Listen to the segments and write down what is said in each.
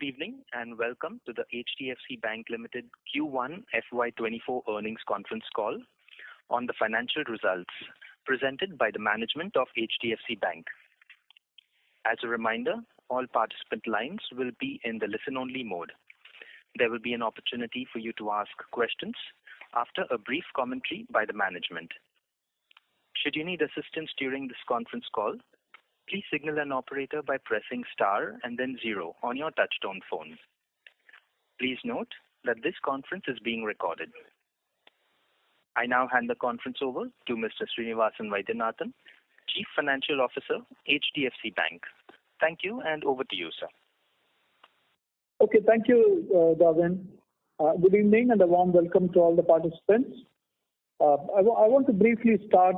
Good evening and welcome to the HDFC Bank Limited Q1FY24 earnings conference call on the financial results presented by the management of HDFC Bank. As a reminder, all participant lines will be in the listen-only mode. There will be an opportunity for you to ask questions after a brief commentary by the management. Should you need assistance during this conference call, please signal an operator by pressing star and then 0 on your touchtone phone. Please note that this conference is being recorded. I now hand the conference over to Mr. Srinivasan Vaidyanathan, Chief Financial Officer, HDFC Bank. Thank you and over to you, sir. Okay, thank you, Darwin. Good evening and a warm welcome to all the participants. I want to briefly start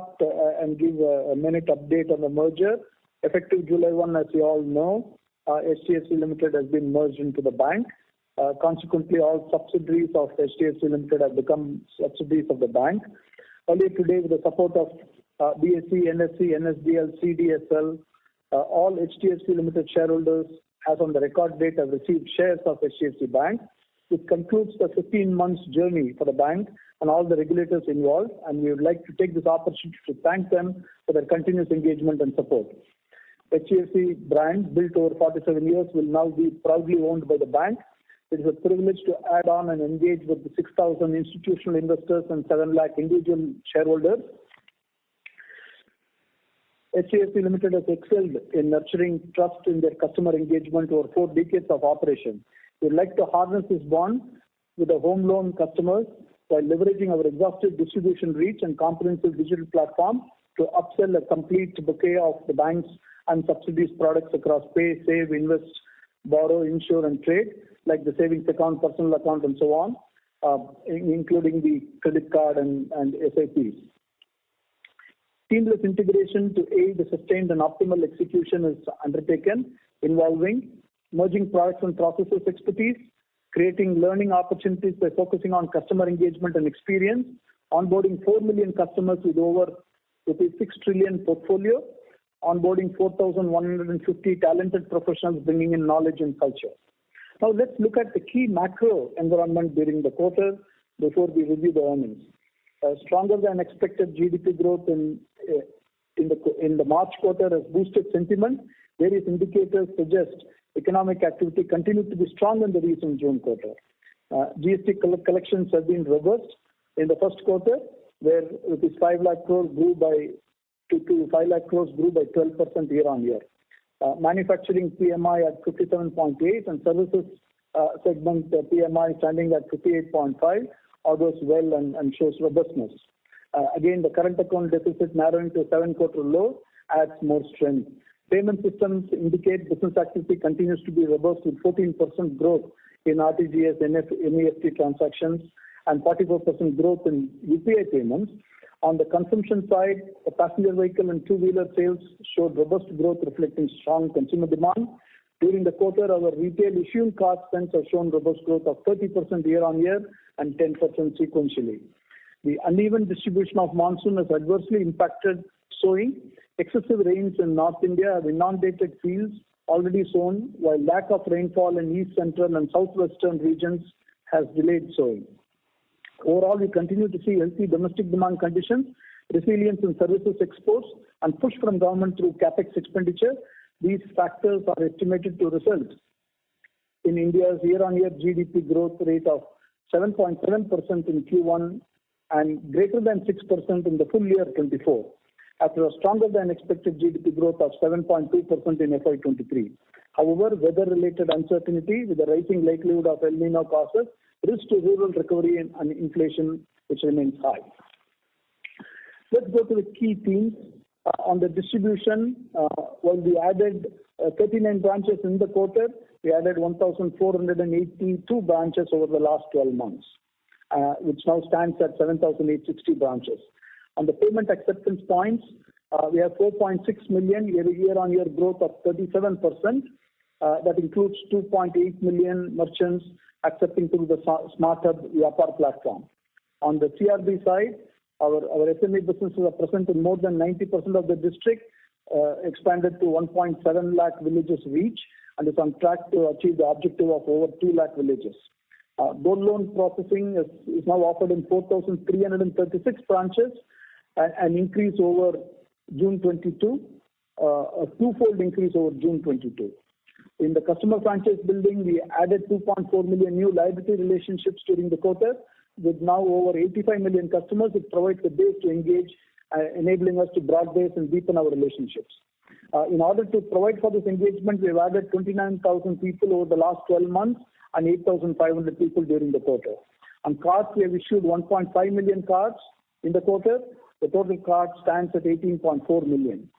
and give a minute update on the merger. Effective July 1, as you all know, HDFC Limited has been merged into the bank. Consequently, all subsidiaries of HDFC Limited have become subsidiaries of the bank. Earlier today, with the support of BSE, NSE, NSDL, CDSL, all HDFC Limited shareholders, as on the record date, have received shares of HDFC Bank. This concludes the 15 months journey for the bank and all the regulators involved, and we would like to take this opportunity to thank them for their continuous engagement and support. HDFC brand, built over 47 years, will now be proudly owned by the bank. It is a privilege to add on and engage with the 6,000 institutional investors and 7 lakh individual shareholders. HDFC Limited has excelled in nurturing trust in their customer engagement over 4 decades of operation. We would like to harness this bond with the home loan customers by leveraging our exhaustive distribution reach and comprehensive digital platform to upsell a complete bouquet of the bank's and subsidies products across pay, save, invest, borrow, insure and trade, like the savings account, personal account and so on, including the credit card and SIPs. Seamless integration to aid the sustained and optimal execution is undertaken, involving merging products and processes expertise, creating learning opportunities by focusing on customer engagement and experience, onboarding 4 million customers with over 6 trillion portfolio, onboarding 4,150 talented professionals bringing in knowledge and culture. Now let's look at the key macro environment during the quarter before we review the earnings. Stronger than expected GDP growth in the March quarter has boosted sentiment. Various indicators suggest economic activity continued to be strong in the recent June quarter. GST collections have been robust in the first quarter, where rupees 5 lakh crores grew by 5 lakh crores grew by 12% year on year. Manufacturing PMI at 57.8 and services segment PMI standing at 58.5 augurs well and shows robustness. Again, the current account deficit narrowing to a 7-quarter low adds more strength. Payment systems indicate business activity continues to be robust with 14% growth in RTGS, NEFT transactions and 44% growth in UPI payments. On the consumption side, the passenger vehicle and two-wheeler sales showed robust growth reflecting strong consumer demand. During the quarter, our retail issuing card spends have shown robust growth of 30% year-on-year and 10% sequentially. The uneven distribution of monsoon has adversely impacted sowing. Excessive rains in North India have inundated fields already sown, while lack of rainfall in East Central and Southwestern regions has delayed sowing. Overall, we continue to see healthy domestic demand conditions, resilience in services exports, and push from government through capex expenditure. These factors are estimated to result in India's year-on-year GDP growth rate of 7.7% in Q1 and greater than 6% in the full year 24, after a stronger than expected GDP growth of 7.2% in FY23. However, weather-related uncertainty with the rising likelihood of El Nino causes risk to rural recovery and inflation, which remains high. Let's go to the key themes. On the distribution, while we added 39 branches in the quarter, we added 1,482 branches over the last 12 months, which now stands at 7,860 branches. On the payment acceptance points, we have 4.6 million year-on-year growth of 37%. That includes 2.8 million merchants accepting through the Smart Hub Vyapar platform. On the CRB side, our SME businesses are present in more than 90% of the district, expanded to 1.7 lakh villages reach. and is on track to achieve the objective of over 2 lakh villages. Gold loan processing is now offered in 4,336 branches, an increase over June 22, a twofold increase over June 22. In the customer franchise building, we added 2.4 million new liability relationships during the quarter. With now over 85 million customers, it provides a base to engage, enabling us to broad base and deepen our relationships. In order to provide for this engagement, we have added 29,000 people over the last 12 months and 8,500 people during the quarter. On cards, we have issued 1.5 million cards in the quarter. The total cards stands at 18.4 million.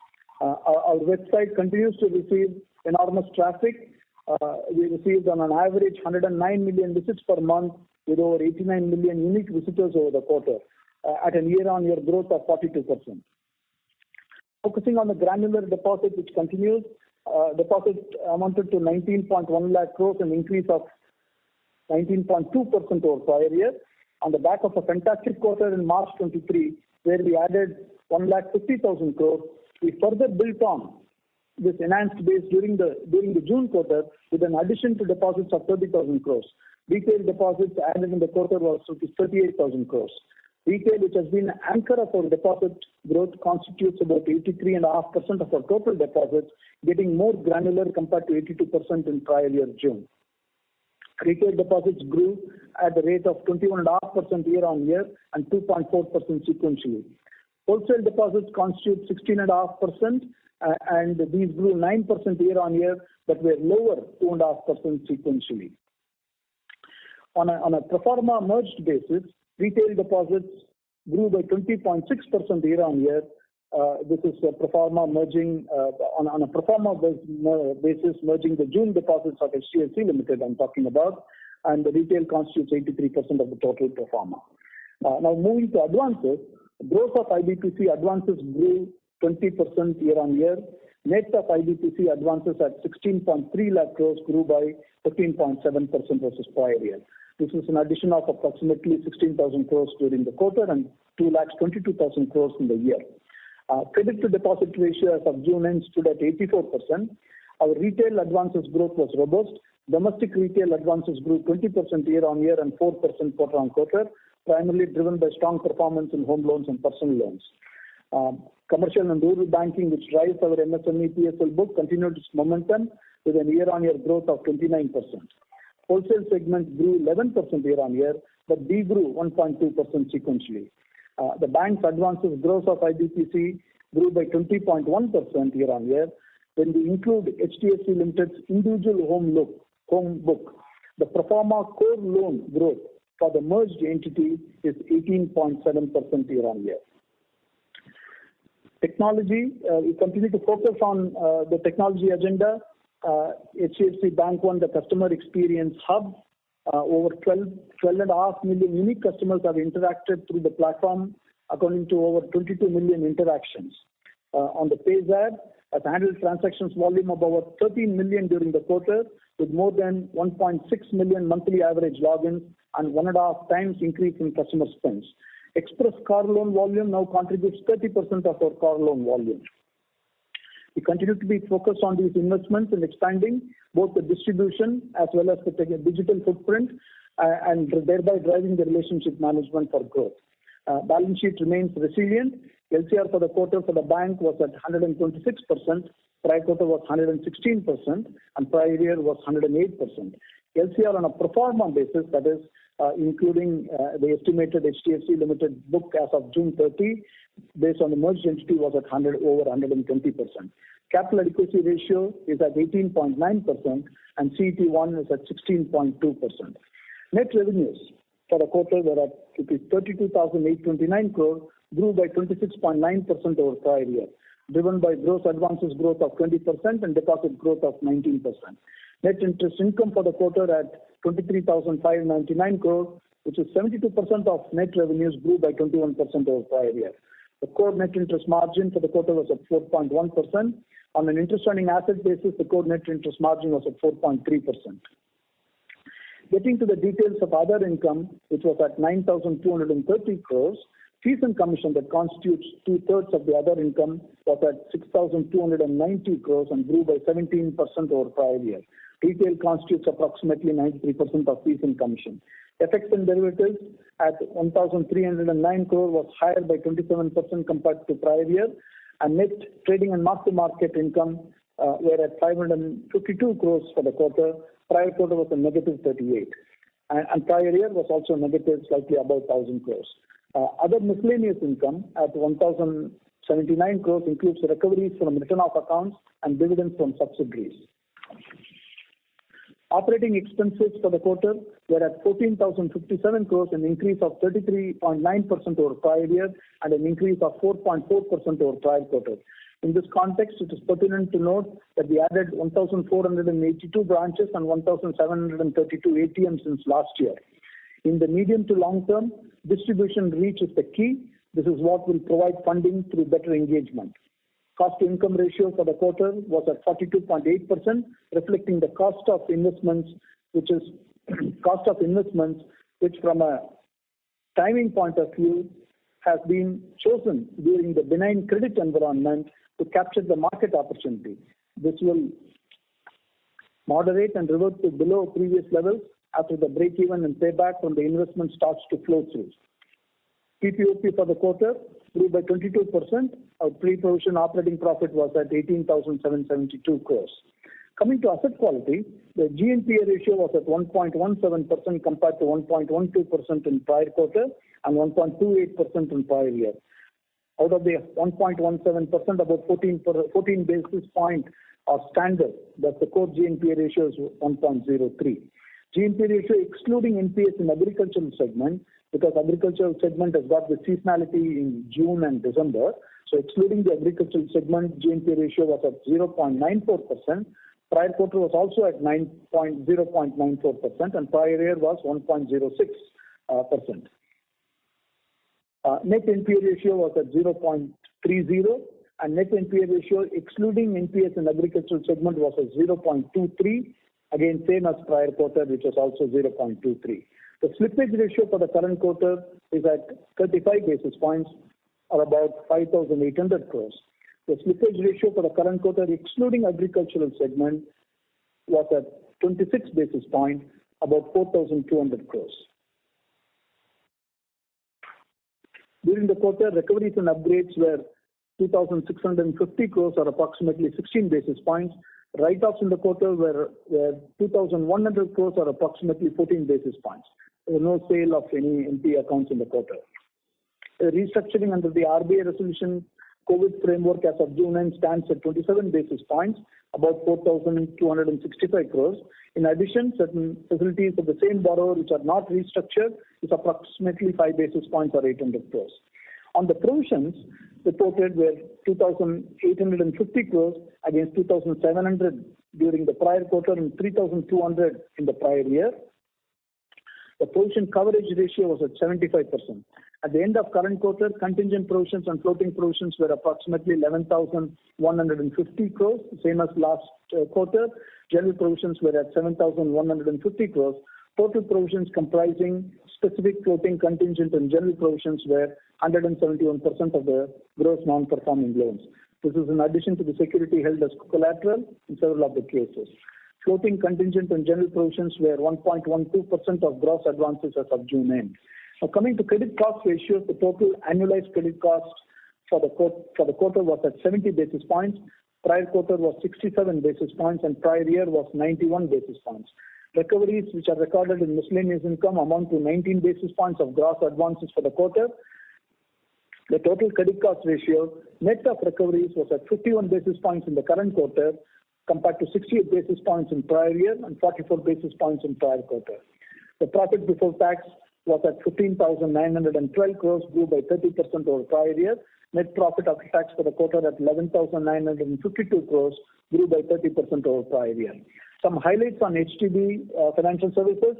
Our website continues to receive enormous traffic. We received on an average 109 million visits per month with over 89 million unique visitors over the quarter at a year-on-year growth of 42%. Focusing on the granular deposit, which continues, deposit amounted to 19.1 lakh crores, an increase of 19.2% over prior year. On the back of a fantastic quarter in March 23, where we added 1,50,000 crores, we further built on this enhanced base during the June quarter with an addition to deposits of 30,000 crores. Retail deposits added in the quarter was 38,000 crores. Retail, which has been an anchor of our deposit growth, constitutes about 83.5% of our total deposits, getting more granular compared to 82% in prior year June. Retail deposits grew at the rate of 21.5% year-on-year and 2.4% sequentially. Wholesale deposits constitute 16.5%, and these grew 9% year-on-year, but were lower 2.5% sequentially. On a pro forma merged basis, retail deposits grew by 20.6% year-on-year. This is a pro forma merging on a pro forma basis, merging the June deposits of HDFC Limited I'm talking about, and the retail constitutes 83% of the total pro forma. Now moving to advances, growth of IBPC advances grew 20% year-on-year. Net of IBPC advances at 16.3 lakh crores grew by 15.7% versus prior year. This is an addition of approximately 16,000 crores during the quarter and 2,22,000 crores in the year. Credit to deposit ratio as of June end stood at 84%. Our retail advances growth was robust. Domestic retail advances grew 20% year-on-year and 4% quarter-on-quarter, primarily driven by strong performance in home loans and personal loans. Commercial and rural banking, which drives our MSME PSL book, continued its momentum with a year-on-year growth of 29%. Wholesale segment grew 11% year-on-year, but de-grew 1.2% sequentially. The bank's advances growth of IBPC grew by 20.1% year-on-year. When we include HDFC Limited's individual home book, the pro forma core loan growth for the merged entity is 18.7% year-on-year. Technology, we continue to focus on the technology agenda. HDFC Bank won the Customer Experience Hub. Over 12.5 million unique customers have interacted through the platform, according to over 22 million interactions. On the Page app, has handled transactions volume of over 13 million during the quarter, with more than 1.6 million monthly average logins and 1.5 times increase in customer spends. Express car loan volume now contributes 30% of our car loan volume. We continue to be focused on these investments in expanding both the distribution as well as the digital footprint and thereby driving the relationship management for growth. Balance sheet remains resilient. LCR for the quarter for the bank was at 126%, prior quarter was 116%, and prior year was 108%. LCR on a pro forma basis, that is, including the estimated HDFC Limited book as of June 30, based on the merged entity, was at over 120%. Capital adequacy ratio is at 18.9% and CET1 is at 16.2%. Net revenues for the quarter were at 32,829 crore, grew by 26.9% over prior year, driven by gross advances growth of 20% and deposit growth of 19%. Net interest income for the quarter at 23,599 crore, which is 72% of net revenues, grew by 21% over prior year. The core net interest margin for the quarter was at 4.1%. On an interest earning asset basis, the core net interest margin was at 4.3%. Getting to the details of other income, which was at 9,230 crores, Fees and commission that constitutes two-thirds of the other income was at 6,290 crores and grew by 17% over prior year. Retail constitutes approximately 93% of fees and commission. FX and derivatives at 1,309 crore was higher by 27% compared to prior year, and net trading and mark-to-market income were at 552 crores for the quarter. Prior quarter was a negative 38, and prior year was also negative, slightly above 1,000 crores. Other miscellaneous income at 1,079 crores includes recoveries from written-off accounts and dividends from subsidiaries. Operating expenses for the quarter were at 14,057 crores, an increase of 33.9% over prior year and an increase of 4.4% over prior quarter. In this context, it is pertinent to note that we added 1,482 branches and 1,732 ATMs since last year. In the medium to long term, distribution reach is the key. This is what will provide funding through better engagement. Cost-to-income ratio for the quarter was at 42.8%, reflecting the cost of investments, which from a timing point of view has been chosen during the benign credit environment to capture the market opportunity. This will moderate and revert to below previous levels after the break-even and payback from the investment starts to flow through. PPOP for the quarter grew by 22%. Our pre-provision operating profit was at 18,772 crores. Coming to asset quality, the GNPA ratio was at 1.17% compared to 1.12% in prior quarter and 1.28% in prior year. Out of the 1.17%, about 14 basis points are standard. That's the core GNPA ratio is 1.03. GNPA ratio excluding NPAs in agricultural segment, because agricultural segment has got the seasonality in June and December. So excluding the agricultural segment, GNPA ratio was at 0.94%. Prior quarter was also at 0.94%, and prior year was 1.06%. Net NPA ratio was at 0.30, and net NPA ratio excluding NPAs in agricultural segment was at 0.23. Again, same as prior quarter, which was also 0.23. The slippage ratio for the current quarter is at 35 basis points, or about 5,800 crores. The slippage ratio for the current quarter, excluding agricultural segment, was at 26 basis points, about 4,200 crores. During the quarter, recoveries and upgrades were 2,650 crores, or approximately 16 basis points. Write-offs in the quarter were 2,100 crores, or approximately 14 basis points. There was no sale of any NPA accounts in the quarter. Restructuring under the RBI resolution COVID framework as of June end stands at 27 basis points, about 4,265 crores. In addition, certain facilities of the same borrower which are not restructured is approximately 5 basis points or 800 crores. On the provisions, reported were 2,850 crores against 2,700 during the prior quarter and 3,200 in the prior year. The provision coverage ratio was at 75%. At the end of current quarter, contingent provisions and floating provisions were approximately 11,150 crores, same as last quarter. General provisions were at 7,150 crores. Total provisions comprising specific floating contingent and general provisions were 171% of the gross non-performing loans. This is in addition to the security held as collateral in several of the cases. Floating contingent and general provisions were 1.12% of gross advances as of June end. Now coming to credit cost ratios, the total annualized credit cost for the quarter was at 70 basis points. Prior quarter was 67 basis points and prior year was 91 basis points. Recoveries which are recorded in miscellaneous income amount to 19 basis points of gross advances for the quarter. The total credit cost ratio, net of recoveries, was at 51 basis points in the current quarter compared to 68 basis points in prior year and 44 basis points in prior quarter. The profit before tax was at 15,912 crores, grew by 30% over prior year. Net profit after tax for the quarter at 11,952 crores, grew by 30% over prior year. Some highlights on HDB Financial Services.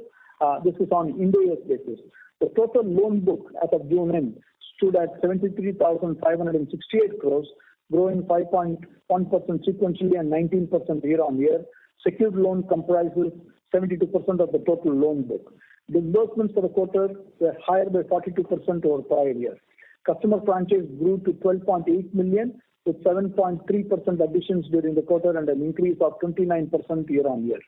This is on Ind-AS basis. The total loan book as of June end stood at 73,568 crores, growing 5.1% sequentially and 19% year on year. Secured loan comprises 72% of the total loan book. Disbursements for the quarter were higher by 42% over prior year. Customer franchise grew to 12.8 million with 7.3% additions during the quarter and an increase of 29% year-on-year.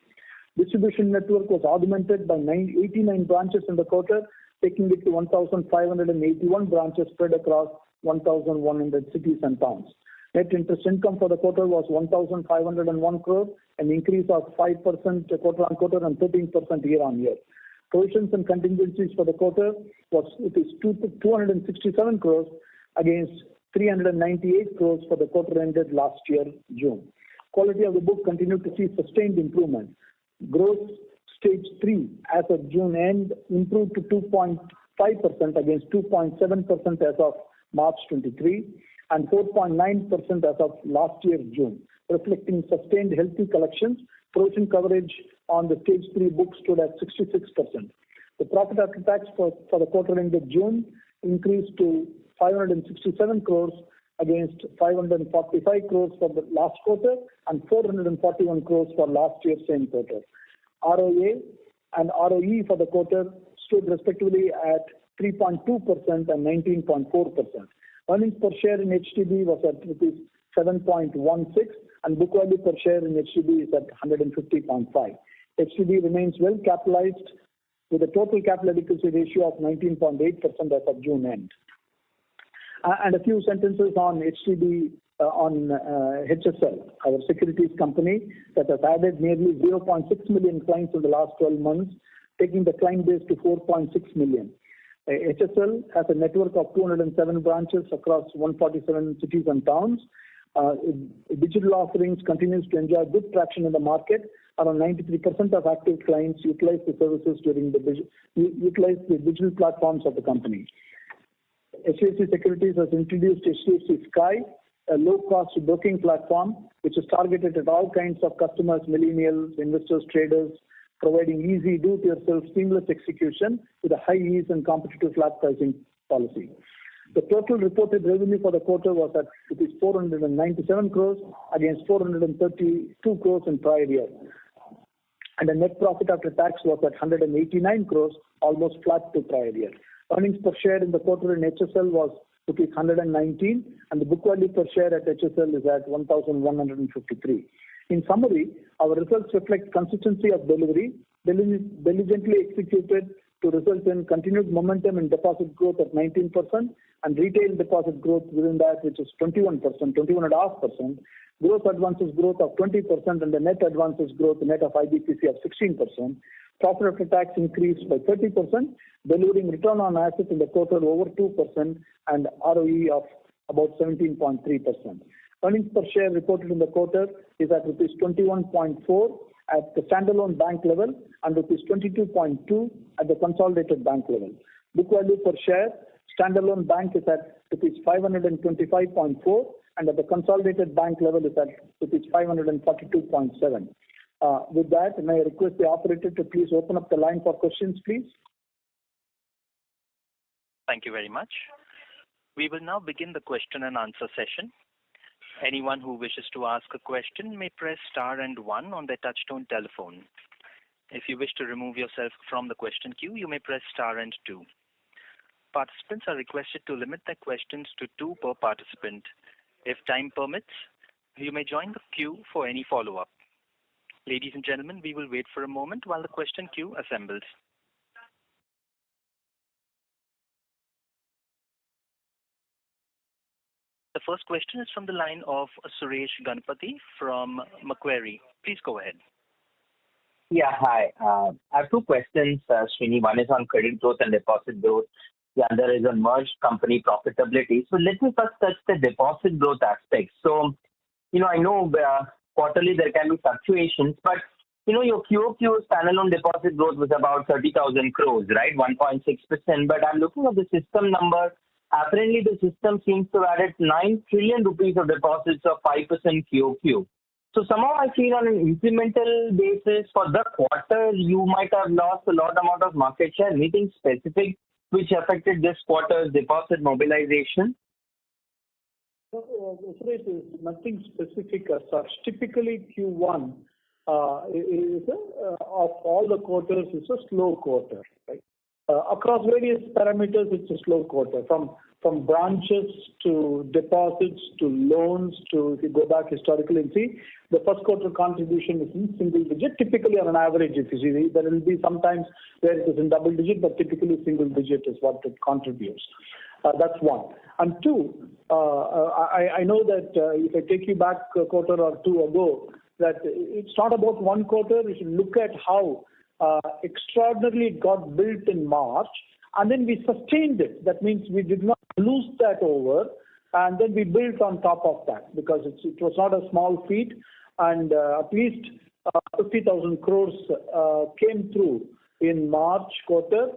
Distribution network was augmented by 89 branches in the quarter, taking it to 1,581 branches spread across 1,100 cities and towns. Net interest income for the quarter was 1,501 crore, an increase of 5% quarter-on-quarter and 13% year-on-year. Provisions and contingencies for the quarter was 267 crores against 398 crores for the quarter ended last year, June. Quality of the book continued to see sustained improvement. Gross stage 3 as of June end improved to 2.5% against 2.7% as of March 23 and 4.9% as of last year, June, reflecting sustained healthy collections. Provision coverage on the stage 3 book stood at 66%. The profit after tax for the quarter ended June increased to 567 crores against 545 crores for the last quarter and 441 crores for last year's same quarter. ROA and ROE for the quarter stood respectively at 3.2% and 19.4%. Earnings per share in HDB was at rupees 7.16 and book value per share in HDB is at 150.5. HDB remains well capitalized with a total capital adequacy ratio of 19.8% as of June end. And a few sentences on HDB, on HSL, our securities company that has added nearly 0.6 million clients in the last 12 months, taking the client base to 4.6 million. HSL has a network of 207 branches across 147 cities and towns. Digital offerings continues to enjoy good traction in the market. Around 93% of active clients utilize the services utilize the digital platforms of the company. HDFC Securities has introduced HDFC Sky, a low-cost broking platform which is targeted at all kinds of customers, millennials, investors, traders, providing easy do-it-yourself seamless execution with a high ease and competitive flat pricing policy. The total reported revenue for the quarter was at 497 crores against 432 crores in prior year. And the net profit after tax was at 189 crores, almost flat to prior year. Earnings per share in the quarter in HSL was rupees 119 and the book value per share at HSL is at 1,153. In summary, our results reflect consistency of delivery, diligently executed to result in continued momentum in deposit growth at 19% and retail deposit growth within that, which is 21.5%, gross advances growth of 20% and the net advances growth net of IBPC of 16%. Profit after tax increased by 30%, delivering return on assets in the quarter over 2% and ROE of about 17.3%. Earnings per share reported in the quarter is at rupees 21.4 at the standalone bank level and rupees 22.2 at the consolidated bank level. Book value per share, standalone bank is at rupees 525.4 and at the consolidated bank level is at rupees 542.7. With that, may I request the operator to please open up the line for questions, please? Thank you very much. We will now begin the question and answer session. Anyone who wishes to ask a question may press star and 1 on their touchtone telephone. If you wish to remove yourself from the question queue, you may press star and 2. Participants are requested to limit their questions to 2 per participant. If time permits, you may join the queue for any follow-up. Ladies and gentlemen, we will wait for a moment while the question queue assembles. The first question is from the line of Suresh Ganapathy from Macquarie. Please go ahead. Yeah, hi. I have 2 questions, Srini. One is on credit growth and deposit growth. The other is on merged company profitability. So let me first touch the deposit growth aspect. So, I know quarterly there can be fluctuations, but, your QOQ standalone deposit growth was about 30,000 crores, right? 1.6%. But I'm looking at the system number. Apparently, the system seems to have added 9 trillion rupees of deposits of 5% QOQ. So somehow I feel on an incremental basis for the quarter, you might have lost a lot amount of market share. Anything specific which affected this quarter's deposit mobilization? Suresh, nothing specific as such. Typically, Q1 is of all the quarters is a slow quarter, right? Across various parameters, it's a slow quarter. From from branches to deposits to loans to, if you go back historically and see, the first quarter contribution is in single digit, typically on an average. If you see, there will be sometimes where it is in double digit, but typically single digit is what it contributes. That's one. And two, I know that if I take you back a quarter or two ago, that it's not about one quarter. You should look at how extraordinarily it got built in March, and then we sustained it. That means we did not lose that over, and then we built on top of that, because it was not a small feat, and at least 50,000 crores came through in March quarter,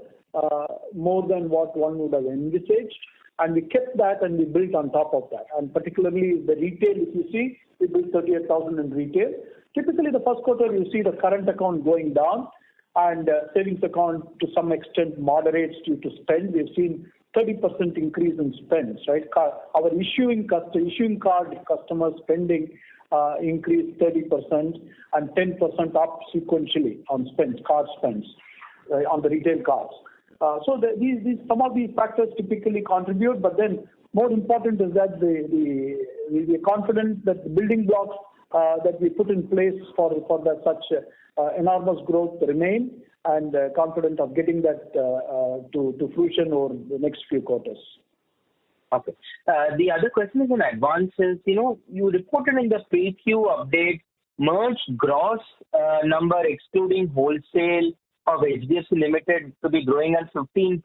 more than what one would have envisaged, and we kept that and we built on top of that. And particularly the retail, if you see, we built 38,000 in retail. Typically the first quarter you see the current account going down, and savings account to some extent moderates due to spend. We've seen 30% increase in spends, right? Our issuing card customer spending increased 30% and 10% up sequentially on spends, card spends, on the retail cards. So some of these factors typically contribute, but then more important is that we are confident that the building blocks that we put in place for that such enormous growth remain, and confident of getting that to fruition over the next few quarters. Okay. The other question is on advances. You reported in the pre-Q update merged gross number excluding wholesale of HDFC Limited to be growing at 15%.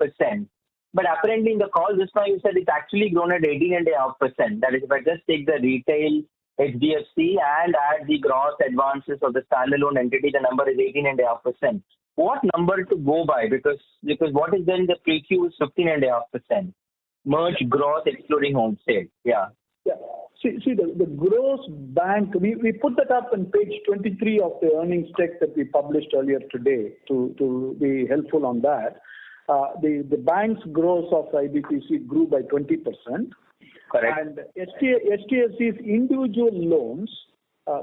But apparently in the call just now you said it's actually grown at 18.5%. That is, if I just take the retail HDFC and add the gross advances of the standalone entity, the number is 18.5%. What number to go by? Because what is then the pre-Q is 15.5%. Merge gross excluding wholesale. Yeah. See the gross bank, we put that up on page 23 of the earnings deck that we published earlier today to be helpful on that. The bank's gross of IBPC grew by 20%. Correct. And HDFC's individual loans,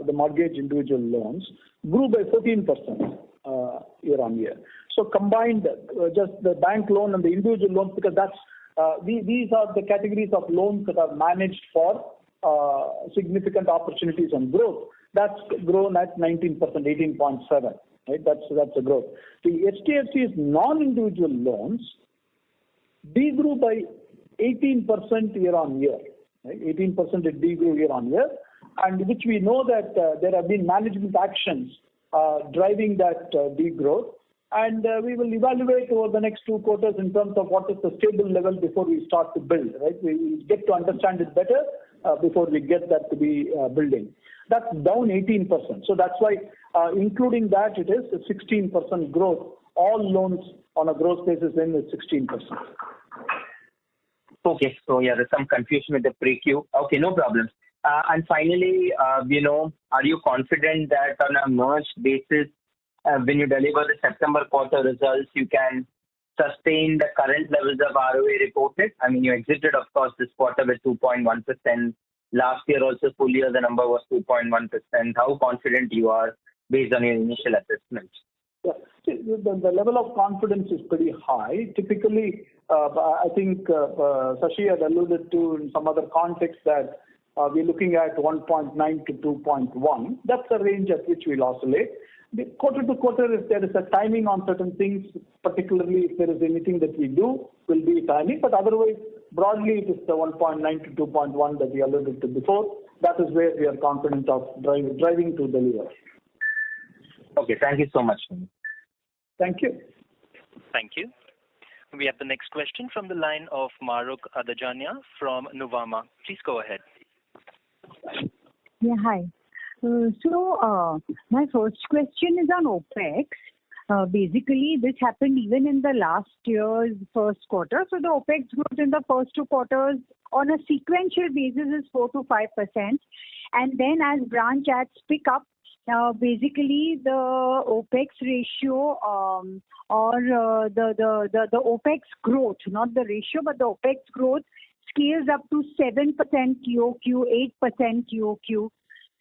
the mortgage individual loans, grew by 14% year on year. So combined, just the bank loan and the individual loans, because these are the categories of loans that are managed for significant opportunities and growth. That's grown at 19%, 18.7%. Right? That's a growth. The HDFC's non-individual loans degrew by 18% year on year. Right? 18% it degrew year on year, and which we know that there have been management actions driving that degrowth. And we will evaluate over the next 2 quarters in terms of what is the stable level before we start to build. Right? We get to understand it better before we get that to be building. That's down 18%. So that's why, including that, it is a 16% growth. All loans on a gross basis then is 16%. Okay, so yeah, there's some confusion with the pre-Q. Okay, no problem. And finally, are you confident that on a merged basis, when you deliver the September quarter results, you can sustain the current levels of ROA reported? I mean, you exited, of course, this quarter with 2.1%. Last year also, full year, the number was 2.1%. How confident you are based on your initial assessment? Yeah. The level of confidence is pretty high. Typically, I think Sashi had alluded to in some other context that we're looking at 1.9 to 2.1. That's the range at which we'll oscillate. Quarter to quarter, if there is a timing on certain things, particularly if there is anything that we do, will be timing. But otherwise, broadly, it is the 1.9 to 2.1 that we alluded to before. That is where we are confident of driving to deliver. Okay, thank you so much. Thank you. Thank you. We have the next question from the line of Mahrukh Adajania from Nuvama. Please go ahead. Yeah, hi. So my first question is on OPEX. Basically, this happened even in the last year's first quarter. So the OPEX growth in the first 2 quarters on a sequential basis is 4 to 5%. And then as branch ads pick up, basically the OPEX ratio or the OPEX growth, not the ratio, but the OPEX growth scales up to 7% QOQ, 8% QOQ.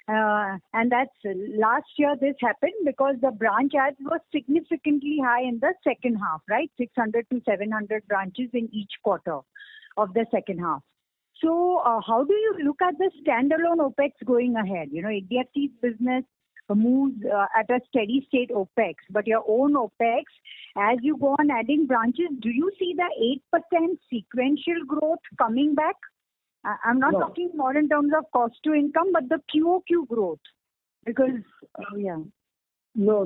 And that's last year this happened because the branch adds were significantly high in the second half, right? 600 to 700 branches in each quarter of the second half. So how do you look at the standalone OPEX going ahead? HDFC's business moves at a steady state OPEX, but your own OPEX, as you go on adding branches, do you see the 8% sequential growth coming back? I'm not talking more in terms of cost to income, but the QOQ growth. Because, No,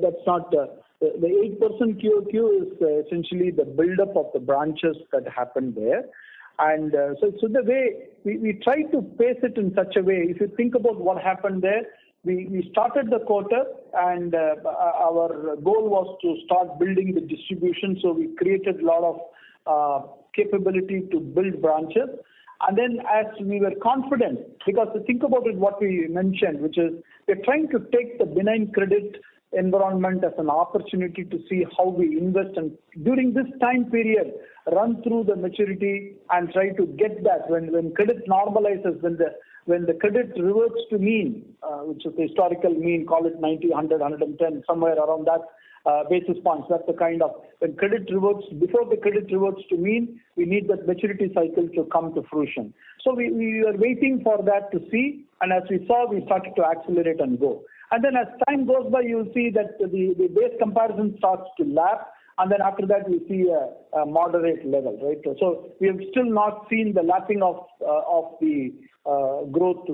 that's not. The 8% QOQ is essentially the build-up of the branches that happened there. And so the way we try to pace it in such a way, if you think about what happened there, we started the quarter and our goal was to start building the distribution. So we created a lot of capability to build branches. And then as we were confident, because think about it, what we mentioned, which is we're trying to take the benign credit environment as an opportunity to see how we invest, and during this time period run through the maturity and try to get that when credit normalizes, when the credit reverts to mean, which is the historical mean, call it 90, 100, 110, somewhere around that basis points. That's the kind of, when credit reverts, before the credit reverts to mean, we need that maturity cycle to come to fruition. So we were waiting for that to see, and as we saw, we started to accelerate and go. And then as time goes by, you'll see that the base comparison starts to lap, and then after that we see a moderate level, right? So we have still not seen the lapping of the growth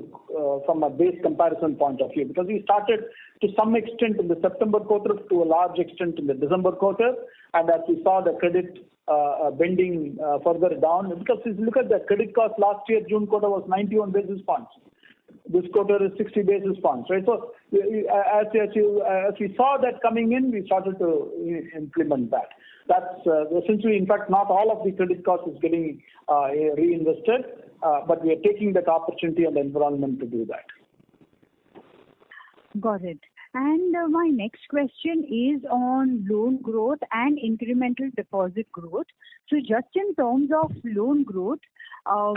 from a base comparison point of view, because we started to some extent in the September quarter, to a large extent in the December quarter, and as we saw the credit bending further down, because if you look at the credit cost last year, June quarter was 91 basis points. This quarter is 60 basis points, right? So as we saw that coming in, we started to implement that. That's essentially, in fact, not all of the credit cost is getting reinvested, but we are taking that opportunity and the environment to do that. Got it. And my next question is on loan growth and incremental deposit growth. So just in terms of loan growth,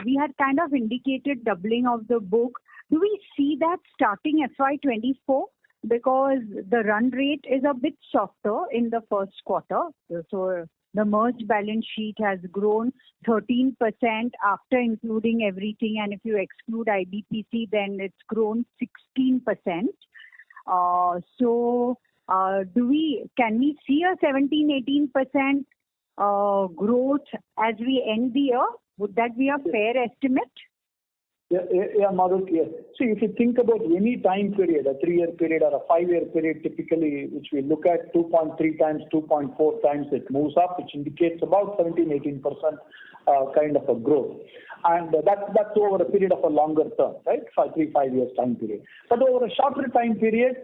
we had kind of indicated doubling of the book. Do we see that starting FY24? Because the run rate is a bit softer in the first quarter. So the merged balance sheet has grown 13% after including everything. And if you exclude IBPC, then it's grown 16%. Can we see a 17-18% growth as we end the year? Would that be a fair estimate? Yeah, Madhuk, yes. See, if you think about any time period, a 3-year period or a 5-year period, typically, which we look at 2.3 times, 2.4 times, it moves up, which indicates about 17-18% kind of a growth. And that's over a period of a longer term, right? 5 years time period. But over a shorter time period,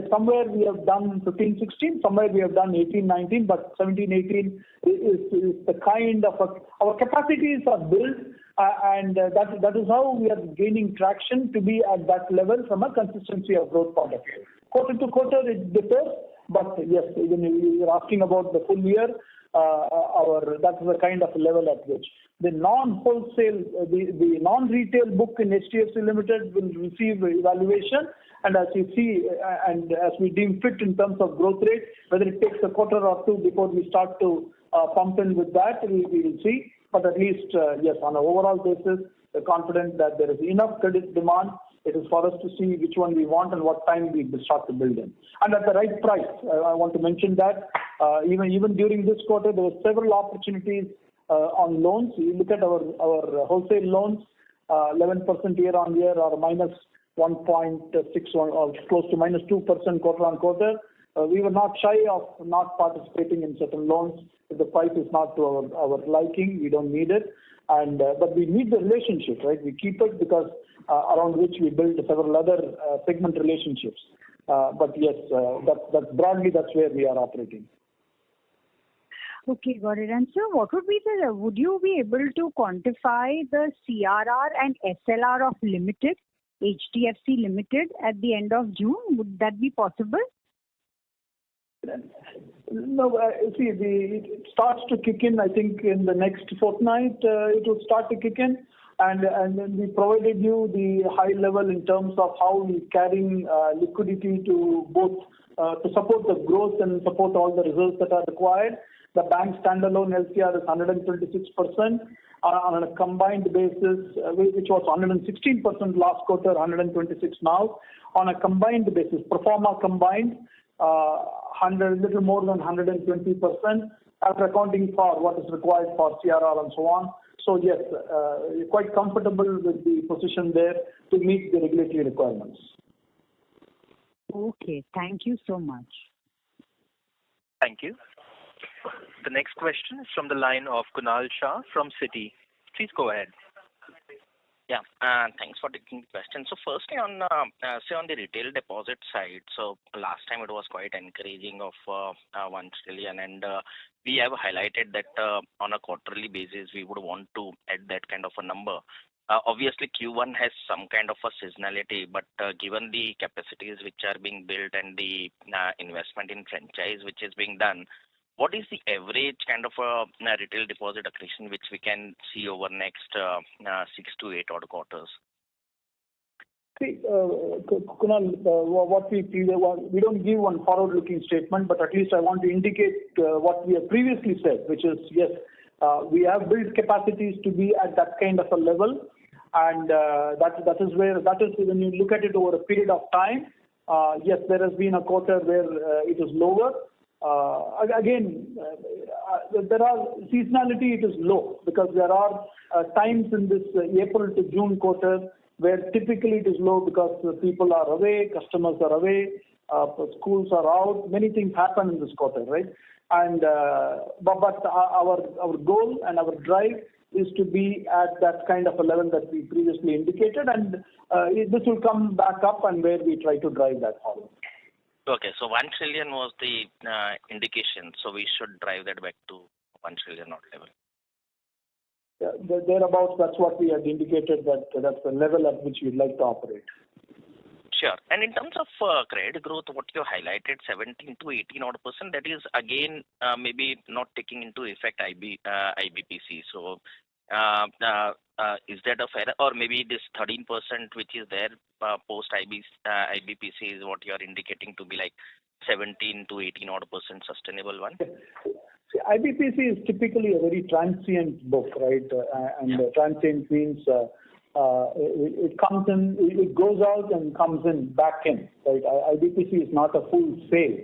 somewhere we have done 15, 16, somewhere we have done 18, 19, but 17, 18 is the kind of our capacities are built, and that is how we are gaining traction to be at that level from a consistency of growth point of view. Quarter to quarter it differs, but yes, when you are asking about the full year, that's the kind of level at which the non-wholesale, the non-retail book in HDFC Limited will receive evaluation, and as you see, and as we deem fit in terms of growth rate, whether it takes a quarter or two before we start to pump in with that, we will see. But at least, yes, on an overall basis, we're confident that there is enough credit demand. It is for us to see which one we want and what time we start to build in. And at the right price. I want to mention that even during this quarter, there were several opportunities on loans. You look at our wholesale loans, 11% year on year or minus 1.61 or close to minus 2% quarter on quarter. We were not shy of not participating in certain loans. If the price is not to our liking, we don't need it. And but we need the relationship, right? We keep it because around which we build several other segment relationships. But yes, that's broadly that's where we are operating. Okay, got it. And so what would you be able to quantify the CRR and SLR of Limited, HDFC Limited at the end of June? Would that be possible? No, see, it starts to kick in, I think, in the next fortnight, it will start to kick in. And then we provided you the high level in terms of how we carrying liquidity to both to support the growth and support all the results that are required. The bank standalone LCR is 126%. On a combined basis, which was 116% last quarter, 126 now. On a combined basis, pro forma combined, little more than 120%, after accounting for what is required for CRR and so on. So yes, quite comfortable with the position there to meet the regulatory requirements. Okay, thank you so much. Thank you. The next question is from the line of Kunal Shah from Citi. Please go ahead. Yeah, thanks for taking the question. So firstly, on the retail deposit side, so last time it was quite encouraging of 1 trillion, and we have highlighted that on a quarterly basis we would want to add that kind of a number. Obviously, Q1 has some kind of a seasonality, but given the capacities which are being built and the investment in franchise which is being done, what is the average kind of a retail deposit accretion which we can see over next 6 to 8 odd quarters? See, Kunal, what we don't give one forward-looking statement, but at least I want to indicate what we have previously said, which is yes, we have built capacities to be at that kind of a level, and that is when you look at it over a period of time. Yes, there has been a quarter where it is lower. Again, there are seasonality, it is low because there are times in this April to June quarter where typically it is low because people are away, customers are away, schools are out, many things happen in this quarter, right? And but our goal and our drive is to be at that kind of a level that we previously indicated, and this will come back up and where we try to drive that forward. Okay, so 1 trillion was the indication, so we should drive that back to 1 trillion odd level. Yeah, thereabouts, that's what we had indicated, that's the level at which we'd like to operate. Sure. And in terms of credit growth, what you highlighted, 17 to 18 odd %, that is again maybe not taking into effect IBPC. So is that a fair, or maybe this 13% which is there post IBPC is what you are indicating to be like 17 to 18 odd % sustainable one? See, IBPC is typically a very transient book, right? Transient means it comes in, it goes out and comes in back in, right? IBPC is not a full sale.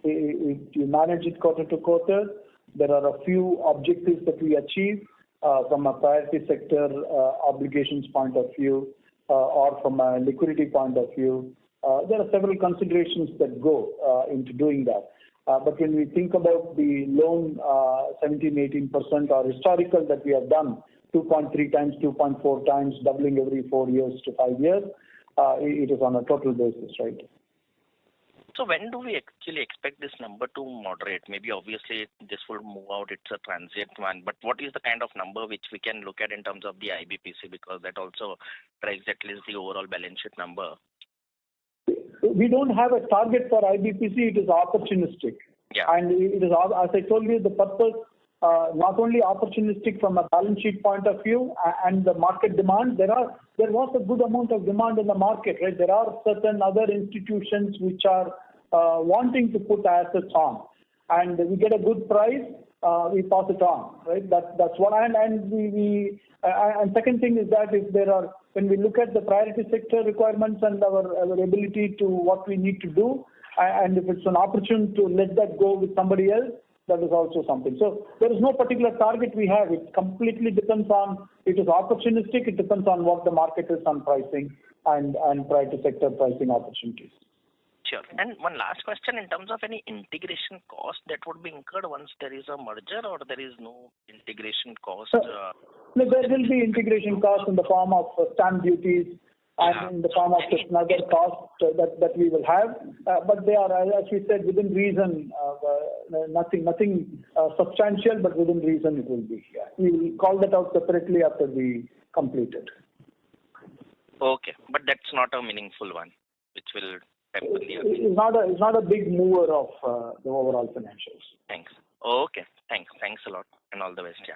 You manage it quarter to quarter. There are a few objectives that we achieve from a priority sector obligations point of view or from a liquidity point of view. There are several considerations that go into doing that. But when we think about the loan 17-18% or historical that we have done, 2.3 times, 2.4 times, doubling every 4 years to 5 years, it is on a total basis, right? So when do we actually expect this number to moderate? Maybe obviously this will move out, it's a transient one, but what is the kind of number which we can look at in terms of the IBPC, because that also drives at least the overall balance sheet number? We don't have a target for IBPC, it is opportunistic. Yeah. And it is, as I told you, the purpose, not only opportunistic from a balance sheet point of view and the market demand, there was a good amount of demand in the market, right? There are certain other institutions which are wanting to put assets on, and we get a good price, we pass it on, right? That's what. And second thing is that if there are, when we look at the priority sector requirements and our ability to what we need to do, and if it's an opportunity to let that go with somebody else, that is also something. So there is no particular target we have. It completely depends on, it is opportunistic, it depends on what the market is on pricing and priority sector pricing opportunities. Sure. And one last question, in terms of any integration cost that would be incurred once there is a merger, or there is no integration cost? No, there will be integration costs in the form of stamp duties and in the form of certain other costs that we will have. But they are, as we said, within reason, nothing substantial, but within reason it will be. Yeah. We will call that out separately after we complete it. Okay, but that's not a meaningful one, which will... It's not a big mover of the overall financials. Thanks. Okay. Thanks a lot, and all the best. Yeah.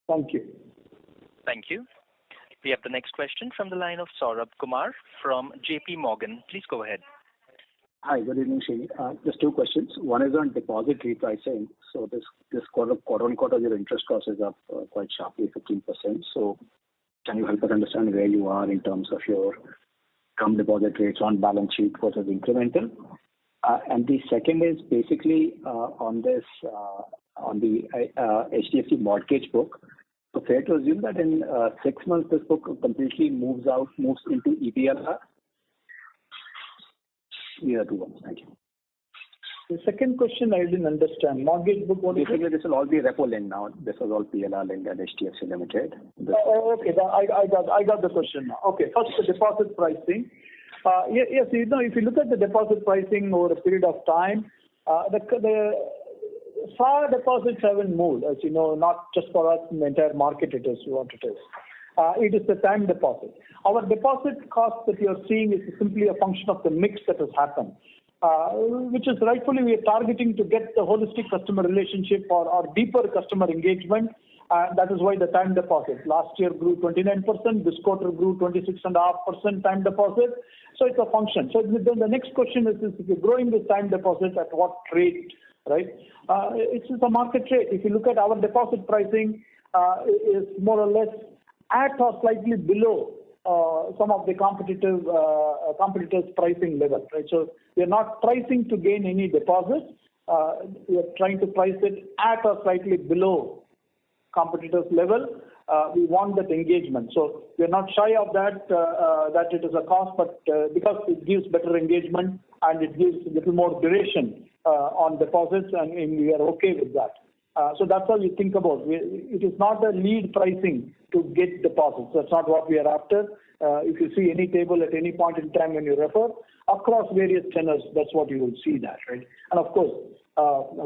Thank you. Thank you. We have the next question from the line of Saurabh Kumar from JP Morgan. Please go ahead. Hi, good evening, Srini. Just two questions. One is on deposit repricing. So this quarter-on-quarter, your interest cost is up quite sharply, 15%. So can you help us understand where you are in terms of your term deposit rates on balance sheet versus incremental? And the second is basically on the HDFC mortgage book. So fair to assume that in 6 months this book completely moves into EBLR? Yeah, two ones. Thank you. The second question I didn't understand. Mortgage book, what is basically, it? this will all be repo linked now. This was all PLR linked at HDFC Limited. Okay, I got the question now. Okay, first the deposit pricing. Yes, if you look at the deposit pricing over a period of time, the SAR deposits haven't moved, as you know, not just for us in the entire market. It is what it is. It is the time deposit. Our deposit cost that you are seeing is simply a function of the mix that has happened, which is rightfully we are targeting to get the holistic customer relationship or deeper customer engagement. That is why the time deposit last year grew 29%. This quarter grew 26.5% time deposit. So it's a function. So then the next question is if you're growing this time deposit at what rate, right? It's a market rate. If you look at our deposit pricing, is more or less at or slightly below some of the competitors' pricing level, right? So we are not pricing to gain any deposits. We are trying to price it at or slightly below competitors' level. We want that engagement. So we are not shy of that it is a cost, but because it gives better engagement and it gives a little more duration on deposits, and we are okay with that. So that's how you think about it. It is not a lead pricing to get deposits. That's not what we are after. If you see any table at any point in time when you refer across various tenors, that's what you will see that, right? And of course,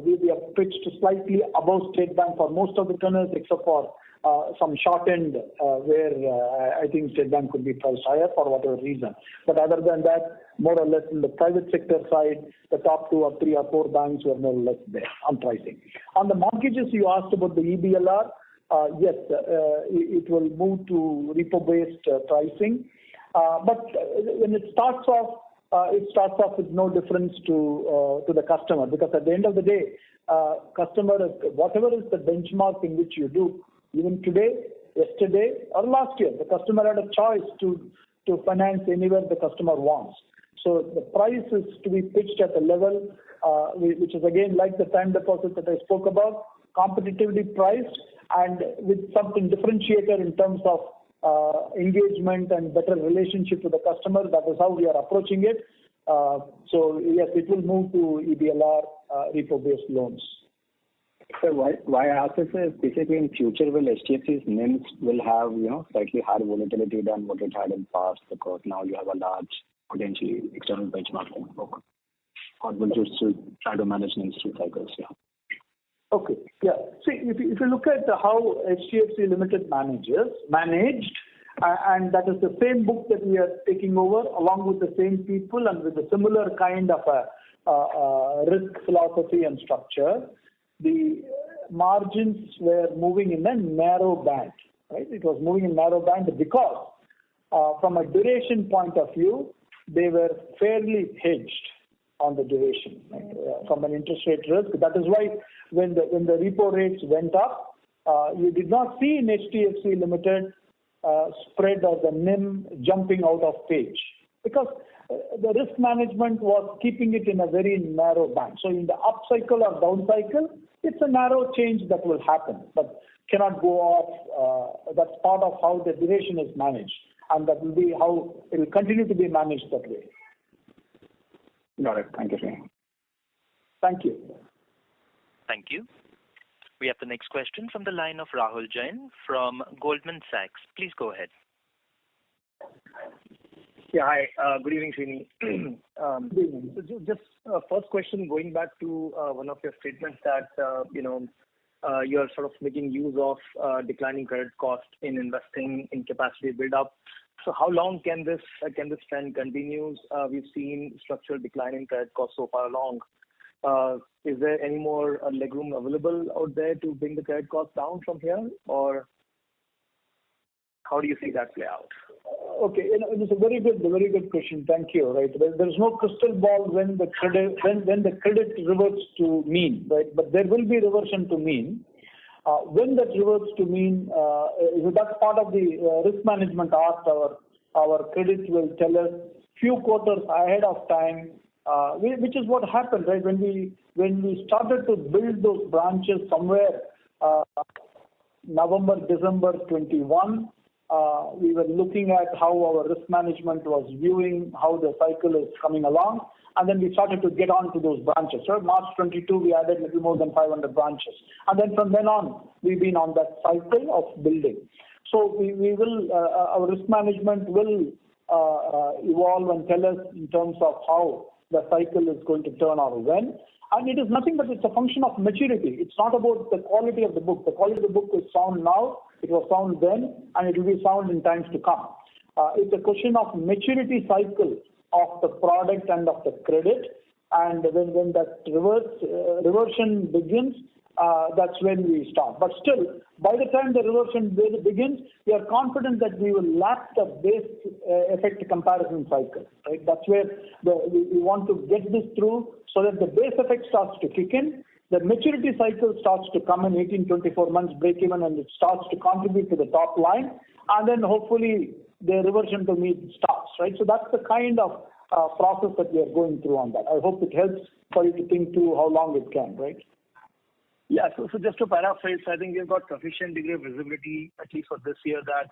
we are pitched slightly above State Bank for most of the tenors, except for some short end where I think State Bank could be priced higher for whatever reason. But other than that, more or less in the private sector side, the top 2 or 3 or 4 banks were more or less there on pricing. On the mortgages, you asked about the EBLR. Yes, it will move to repo-based pricing. But when it starts off with no difference to the customer, because at the end of the day, customer, whatever is the benchmark in which you do, even today, yesterday, or last year, the customer had a choice to finance anywhere the customer wants. So the price is to be pitched at a level which is again like the time deposit that I spoke about, competitively priced and with something differentiator in terms of engagement and better relationship with the customer. That is how we are approaching it. So yes, it will move to EBLR repo-based loans. So why I ask this is basically in future will HDFC's NIMs will have slightly higher volatility than what it had in past because now you have a large potentially external benchmarking book. Or will you still try to manage NIMs through cycles? Yeah. Okay. Yeah. See, if you look at how HDFC Limited managed, and that is the same book that we are taking over along with the same people and with a similar kind of a risk philosophy and structure, the margins were moving in a narrow band, right? It was moving in narrow band because from a duration point of view, they were fairly hedged on the duration, right? From an interest rate risk. That is why when the repo rates went up, you did not see in HDFC Limited spread or the NIM jumping out of page because the risk management was keeping it in a very narrow band. So in the up cycle or down cycle, it's a narrow change that will happen, but cannot go off. That's part of how the duration is managed, and that will be how it will continue to be managed that way. Got it. Thank you, sir. Thank you. Thank you. We have the next question from the line of Rahul Jain from Goldman Sachs. Please go ahead. Yeah, hi. Good evening, Srini. So just first question, going back to one of your statements that you're sort of making use of declining credit cost in investing in capacity build up. So how long can this trend continue? We've seen structural decline in credit cost so far along. Is there any more legroom available out there to bring the credit cost down from here, or? how do you see that play out? Okay, it's a very good question. Thank you. Right, there's no crystal ball when the credit reverts to mean, right? But there will be reversion to mean. When that reverts to mean, that's part of the risk management art. Our credit will tell us few quarters ahead of time, which is what happened, right? When we started to build those branches somewhere November, December 21. We were looking at how our risk management was viewing how the cycle is coming along, and then we started to get on to those branches. So March 22, we added a little more than 500 branches, and then from then on, we've been on that cycle of building. So we will, our risk management will evolve and tell us in terms of how the cycle is going to turn or when. And it is nothing but it's a function of maturity. It's not about the quality of the book. The quality of the book is sound now, it was sound then, and it will be sound in times to come. It's a question of maturity cycle of the product and of the credit. And when that reversion begins, that's when we start. But still, by the time the reversion begins, we are confident that we will lap the base effect comparison cycle. Right? That's where we want to get this through so that the base effect starts to kick in. The maturity cycle starts to come in 18-24 months break even, and it starts to contribute to the top line. And then hopefully the reversion to mean starts. Right? So that's the kind of process that we are going through on that. I hope it helps for you to think through how long it can. Right? Yeah, so just to paraphrase, I think we've got sufficient degree of visibility, at least for this year, that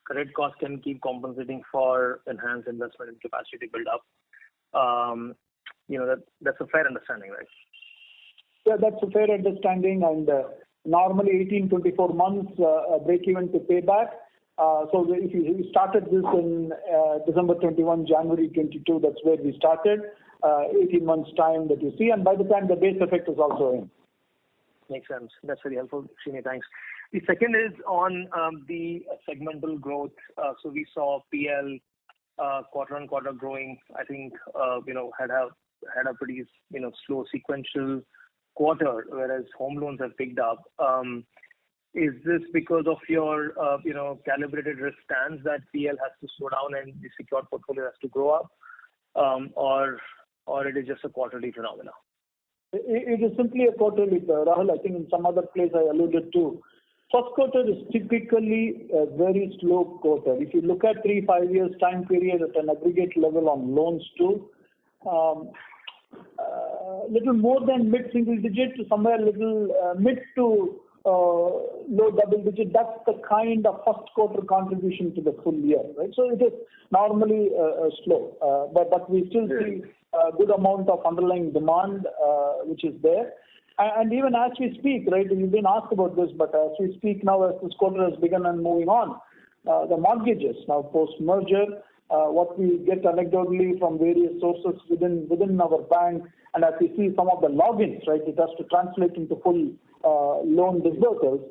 credit cost can keep compensating for enhanced investment and capacity build up. That's a fair understanding, right? Yeah, that's a fair understanding, and normally 18-24 months break even to pay back. So if you started this in December 21, January 22, that's where we started. 18 months time that you see, and by the time the base effect is also in. Makes sense. That's very helpful, Srini. Thanks. The second is on the segmental growth. So we saw PL quarter on quarter growing. I think had a pretty slow sequential quarter, whereas home loans have picked up. Is this because of your calibrated risk stance that PL has to slow down and the secured portfolio has to grow up, or it is just a quarterly phenomenon? It is simply a quarterly, Rahul. I think in some other place I alluded to. First quarter is typically a very slow quarter. If you look at 3-5 years time period at an aggregate level on loans too, little more than mid-single digit to somewhere little mid to low double digit. That's the kind of first quarter contribution to the full year, right? So it is normally slow, but we still see a good amount of underlying demand which is there. And even as we speak, right, you've been asked about this, but as we speak now, as this quarter has begun and moving on, the mortgages now post-merger, what we get anecdotally from various sources within our bank, and as we see some of the logins, right, it has to translate into full loan disbursals.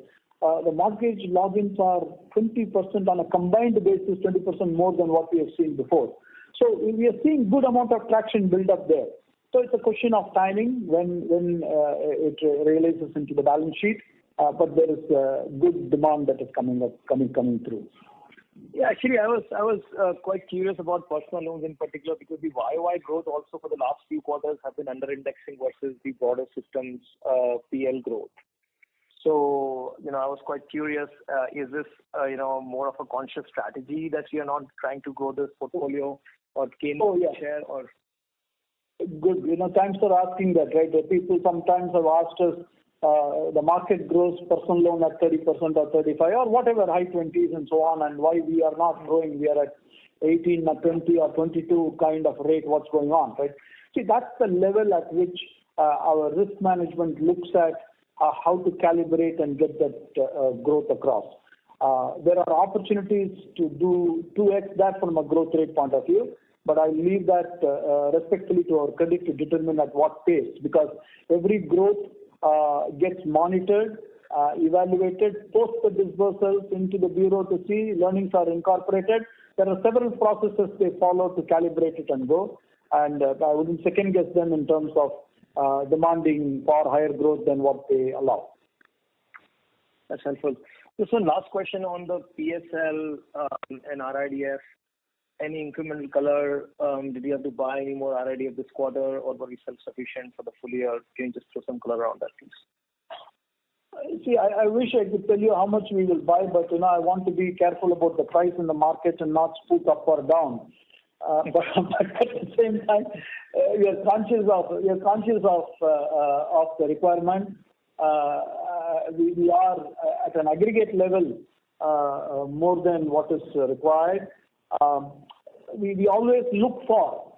The mortgage logins are 20% on a combined basis, 20% more than what we have seen before. So we are seeing good amount of traction build up there. So it's a question of timing when it realizes into the balance sheet, but there is good demand that is coming through. Yeah, actually, I was quite curious about personal loans in particular because the YOY growth also for the last few quarters have been under-indexing versus the broader system's PL growth. So, I was quite curious, is this, more of a conscious strategy that you are not trying to grow this portfolio or gain share or? Good. Thanks for asking that, right? The people sometimes have asked us, the market grows personal loan at 30% or 35 or whatever, high 20s and so on, and why we are not growing. We are at 18 or 20 or 22 kind of rate. What's going on, right? See, that's the level at which our risk management looks at how to calibrate and get that growth across. There are opportunities to do 2x that from a growth rate point of view, but I leave that respectfully to our credit to determine at what pace, because every growth gets monitored, evaluated, post the disbursals into the bureau to see learnings are incorporated. There are several processes they follow to calibrate it and go, and I wouldn't second guess them in terms of demanding far higher growth than what they allow. That's helpful. Just one last question on the PSL and RIDF. Any incremental color? Did you have to buy any more RIDF this quarter, or were we self-sufficient for the full year? Can you just throw some color around that, please? See, I wish I could tell you how much we will buy, but I want to be careful about the price in the market and not spook up or down. But at the same time, we are conscious of the requirement. We are at an aggregate level more than what is required. We always look for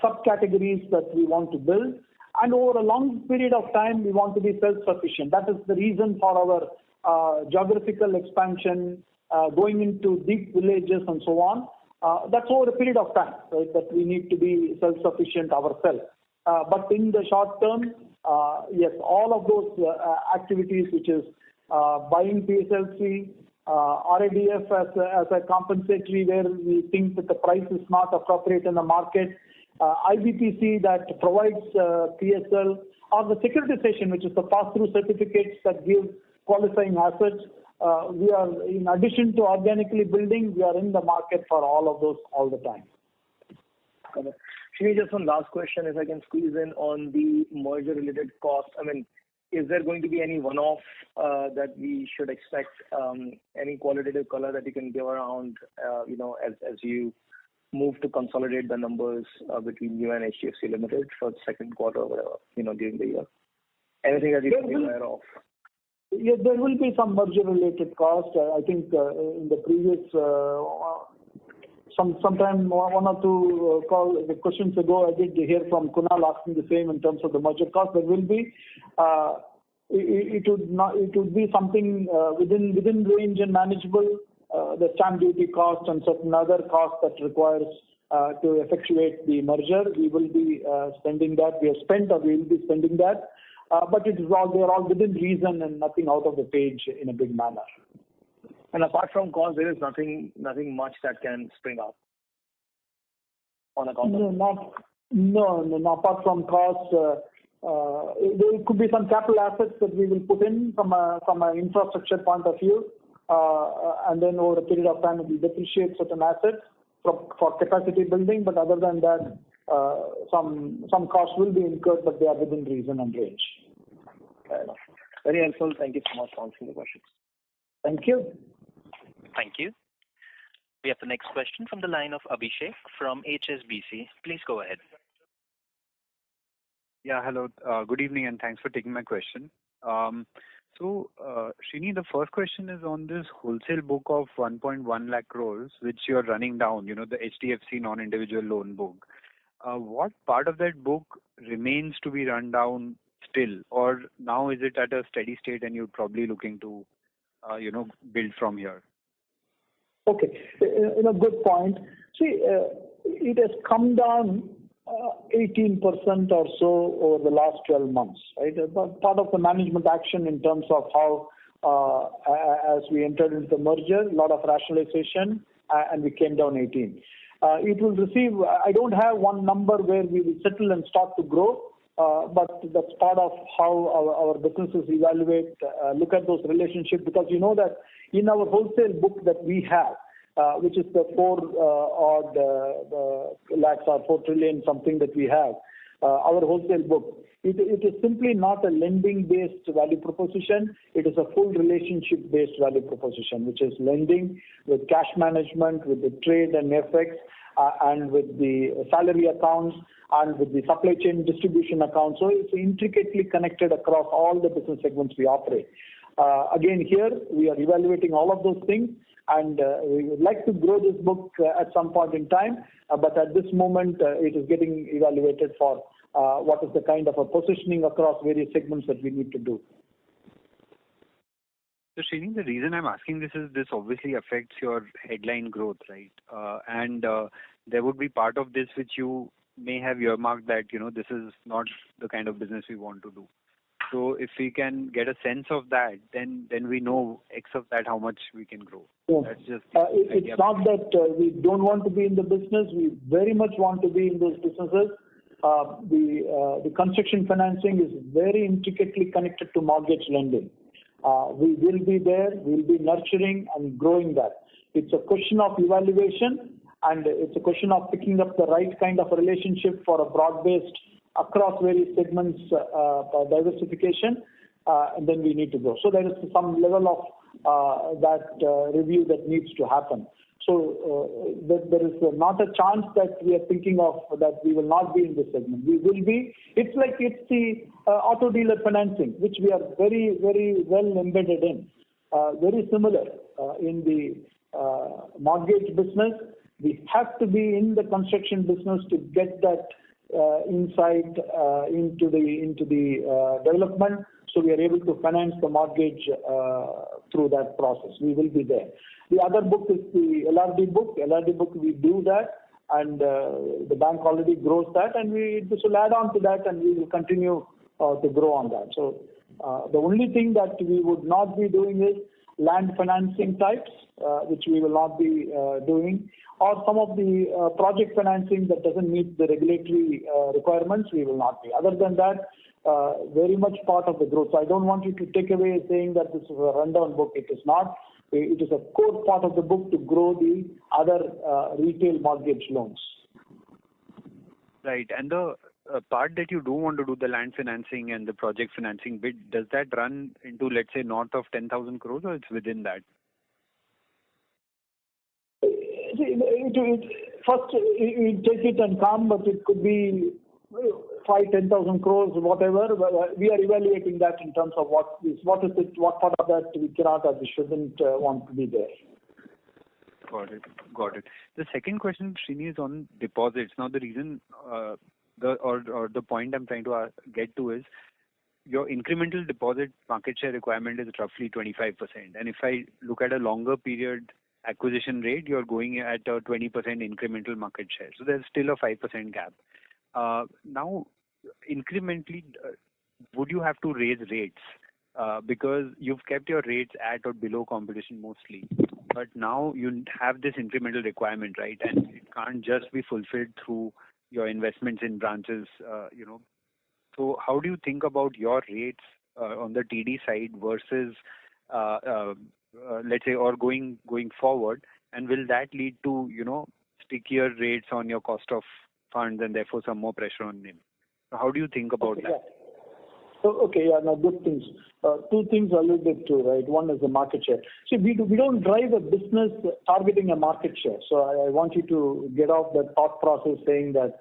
subcategories that we want to build, and over a long period of time, we want to be self-sufficient. That is the reason for our geographical expansion, going into deep villages and so on. That's over a period of time, right, that we need to be self-sufficient ourselves. But in the short term, yes, all of those activities, which is buying PSLC, RIDF as a compensatory where we think that the price is not appropriate in the market, IBPC that provides PSL, or the securitization, which is the pass-through certificates that give qualifying assets. We are, in addition to organically building, we are in the market for all of those all the time. Okay. Srini, just one last question, if I can squeeze in on the merger-related cost. I mean, is there going to be any one-off that we should expect? Any qualitative color that you can give around, as you move to consolidate the numbers between you and HDFC Limited for the second quarter or whatever, during the year? Anything that you can be aware of? Yeah, there will be some merger-related cost. I think in the previous sometime one or two questions ago, I did hear from Kunal asking the same in terms of the merger cost. There will be. It would be something within range and manageable. The stamp duty cost and certain other costs that requires to effectuate the merger. We will be spending that. We have spent, or we will be spending that. But they are all within reason and nothing out of the page in a big manner. And apart from cost, there is nothing much that can spring up on account of. No. Apart from cost, there could be some capital assets that we will put in from an infrastructure point of view, and then over a period of time, we depreciate certain assets for capacity building. But other than that, some costs will be incurred, but they are within reason and range. Fair enough. Very helpful. Thank you so much for answering the questions. Thank you. Thank you. We have the next question from the line of Abhishek from HSBC. Please go ahead. Yeah, hello. Good evening, and thanks for taking my question. So, Srini, the first question is on this wholesale book of 1.1 lakh crores, which you're running down, the HDFC non-individual loan book. What part of that book remains to be run down still, or now is it at a steady state and you're probably looking to, build from here? Okay, good point. See, it has come down 18% or so over the last 12 months, right? Part of the management action in terms of how, as we entered into the merger, a lot of rationalization, and we came down 18. It will receive, I don't have one number where we will settle and start to grow, but that's part of how our businesses evaluate, look at those relationships, because you know that in our wholesale book that we have, which is the 4 lakhs or 4 trillion something that we have, our wholesale book, it is simply not a lending-based value proposition. It is a full relationship-based value proposition, which is lending with cash management, with the trade and FX, and with the salary accounts, and with the supply chain distribution accounts. So it's intricately connected across all the business segments we operate. Again, here we are evaluating all of those things, and we would like to grow this book at some point in time, but at this moment it is getting evaluated for what is the kind of a positioning across various segments that we need to do. So, Srini, the reason I'm asking this is this obviously affects your headline growth, right? And there would be part of this which you may have earmarked that, this is not the kind of business we want to do. So if we can get a sense of that, then we know X of that how much we can grow. Yeah. That's just it's not that we don't want to be in the business. We very much want to be in those businesses. The construction financing is very intricately connected to mortgage lending. We will be there. We'll be nurturing and growing that. It's a question of evaluation, and it's a question of picking up the right kind of relationship for a broad-based across various segments diversification, and then we need to go. So there is some level of that review that needs to happen. So there is not a chance that we are thinking of that we will not be in this segment. We will be. It's the auto dealer financing, which we are very, very well embedded in. Very similar in the mortgage business. We have to be in the construction business to get that insight into the development. So we are able to finance the mortgage through that process. We will be there. The other book is the LRD book. LRD book, we do that, and the bank already grows that, and this will add on to that, and we will continue to grow on that. So the only thing that we would not be doing is land financing types, which we will not be doing, or some of the project financing that doesn't meet the regulatory requirements, we will not be. Other than that, very much part of the growth. So I don't want you to take away saying that this is a rundown book. It is not. It is a core part of the book to grow the other retail mortgage loans. Right. And the part that you don't want to do, the land financing and the project financing bit, does that run into, let's say, north of 10,000 crores, or it's within that? First, you take it and come, but it could be 5,000-10,000 crores, whatever. We are evaluating that in terms of what part of that we cannot or we shouldn't want to be there. Got it. The second question, Srini, is on deposits. Now, the reason the point I'm trying to get to is your incremental deposit market share requirement is roughly 25%. And if I look at a longer period acquisition rate, you're going at a 20% incremental market share. So there's still a 5% gap. Now, incrementally, would you have to raise rates? Because you've kept your rates at or below competition mostly. But now you have this incremental requirement, right? And it can't just be fulfilled through your investments in branches, So how do you think about your rates on the TD side versus, let's say, or going forward? And will that lead to, stickier rates on your cost of funds and therefore some more pressure on them? So how do you think about that? Yeah. So, good things. Two things alluded to, right? One is the market share. See, we don't drive a business targeting a market share. So I want you to get off the thought process saying that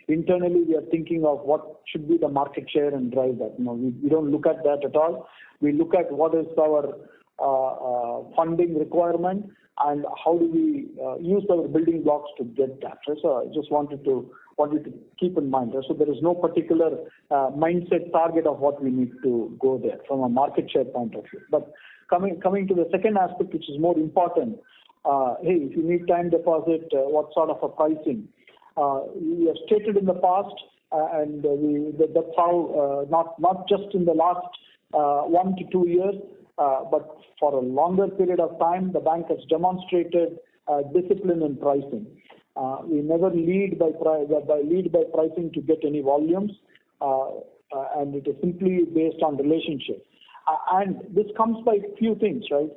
internally we are thinking of what should be the market share and drive that. We don't look at that at all. We look at what is our funding requirement and how do we use our building blocks to get that. So I just wanted to keep in mind. So there is no particular mindset target of what we need to go there from a market share point of view. But coming to the second aspect, which is more important, if you need time deposit, what sort of a pricing? We have stated in the past, and that's how not just in the last 1 to 2 years, but for a longer period of time, the bank has demonstrated discipline in pricing. We never lead by pricing to get any volumes, and it is simply based on relationship. And this comes by few things, right?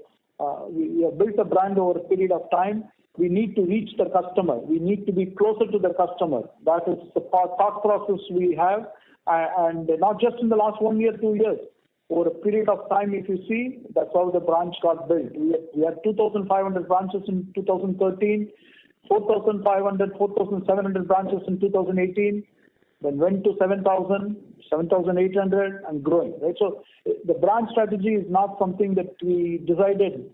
We have built a brand over a period of time. We need to reach the customer. We need to be closer to the customer. That is the thought process we have, and not just in the last 1 year, 2 years. Over a period of time, if you see, that's how the branch got built. We had 2,500 branches in 2013. 4,500, 4,700 branches in 2018, then went to 7,000, 7,800 and growing, right? So the branch strategy is not something that we decided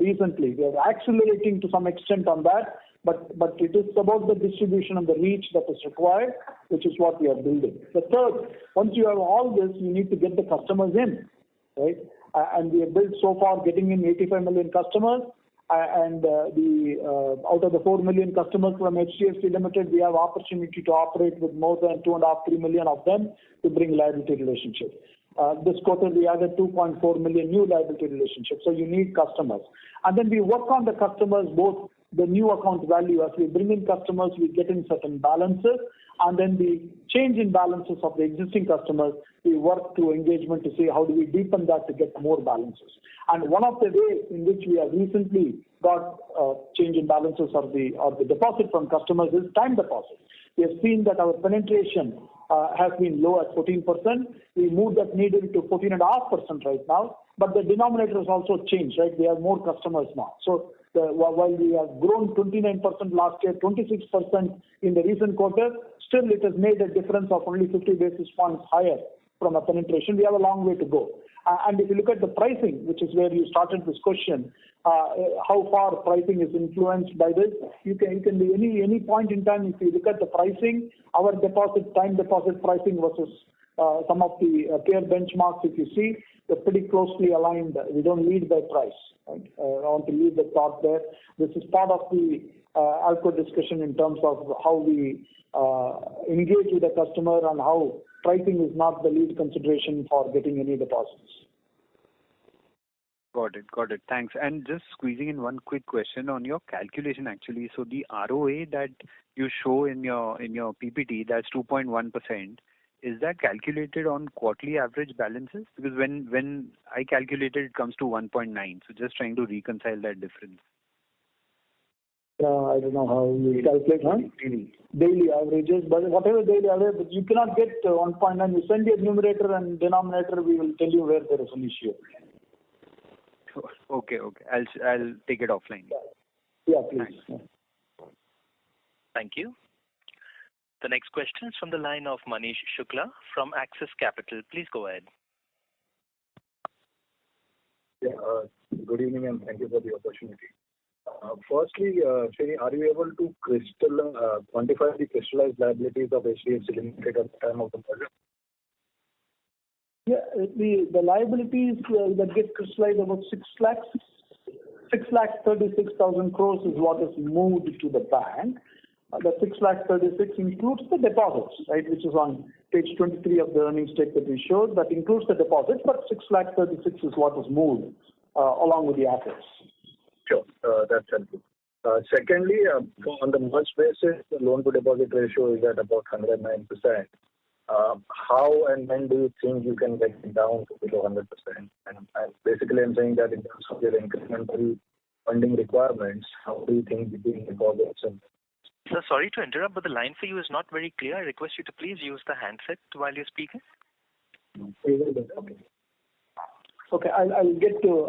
recently. We are accelerating to some extent on that, but it is about the distribution and the reach that is required, which is what we are building. The third, once you have all this, you need to get the customers in, right? And we have built so far getting in 85 million customers. And out of the 4 million customers from HDFC Limited, we have opportunity to operate with more than 2.5-3 million of them to bring liability relationships. This quarter, we added 2.4 million new liability relationships. So you need customers. And then we work on the customers both the new account value. As we bring in customers, we get in certain balances, and then the change in balances of the existing customers, we work through engagement to see how do we deepen that to get more balances. And one of the ways in which we have recently got change in balances of the deposit from customers is time deposit. We have seen that our penetration has been low at 14%. We moved that needle to 14.5% right now, but the denominator has also changed, right? We have more customers now. So while we have grown 29% last year, 26% in the recent quarter, still it has made a difference of only 50 basis points higher from a penetration. We have a long way to go. And if you look at the pricing, which is where you started this question, how far pricing is influenced by this, you can be any point in time. If you look at the pricing, our time deposit pricing versus some of the peer benchmarks, if you see, they're pretty closely aligned. We don't lead by price. Right? I want to leave the thought there. This is part of the ALCO discussion in terms of how we engage with the customer and how pricing is not the lead consideration for getting any deposits. Got it. Thanks. And just squeezing in one quick question on your calculation actually. So the ROA that you show in your PPT, that's 2.1%. Is that calculated on quarterly average balances? Because when I calculated, it comes to 1.9. So just trying to reconcile that difference. I don't know how you calculate, daily averages, but whatever daily average, but you cannot get 1.9. You send your numerator and denominator, we will tell you where there is an issue. Okay. I'll take it offline. Yeah, please. Thank you. The next question is from the line of Manish Shukla from Axis Capital. Please go ahead. Yeah, good evening and thank you for the opportunity. Firstly, Srini, are you able to quantify the crystallized liabilities of HDFC Limited at the time of the merger? Yeah, the liabilities that get crystallized about 6,36,000 crores is what is moved to the bank. The 6,36,000 includes the deposits, right, which is on page 23 of the earnings tape that we showed. That includes the deposits, but 6,36,000 is what is moved along with the assets. Sure, that's helpful. Secondly, on the merged basis, the loan to deposit ratio is at about 109%. How and when do you think you can get it down to below 100%? And basically, I'm saying that in terms of your incremental funding requirements, how do you think between deposits and... Sir, sorry to interrupt, but the line for you is not very clear. I request you to please use the handset while you're speaking. Okay, I'll get to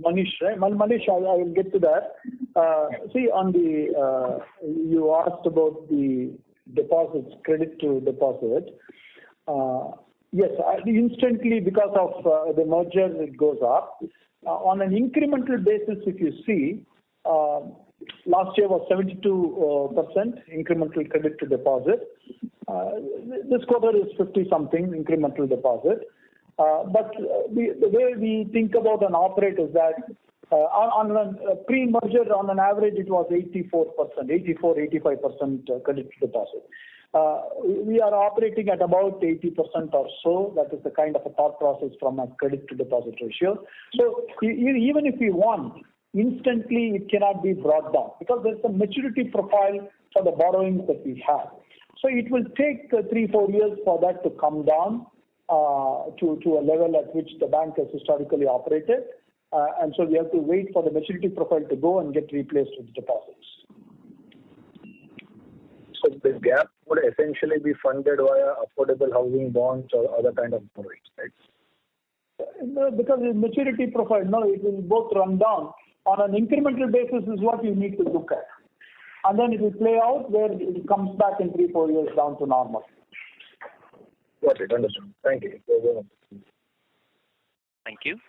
Manish, right? Manish, I will get to that. See, on the you asked about the deposits, credit to deposit. Yes, instantly because of the merger, it goes up. On an incremental basis, if you see, last year was 72% incremental credit to deposit. This quarter is 50-something incremental deposit. But the way we think about and operate is that on a pre-merger, on an average, it was 85% credit to deposit. We are operating at about 80% or so. That is the kind of a thought process from a credit to deposit ratio. So even if we want, instantly it cannot be brought down because there's a maturity profile for the borrowings that we have. So it will take 3-4 years for that to come down to a level at which the bank has historically operated. And so we have to wait for the maturity profile to go and get replaced with deposits. So the gap would essentially be funded via affordable housing bonds or other kind of borrowings, right? Because the maturity profile, it will both run down. On an incremental basis is what you need to look at. And then it will play out where it comes back in 3-4 years down to normal. Got it, understood. Thank you. Thank you.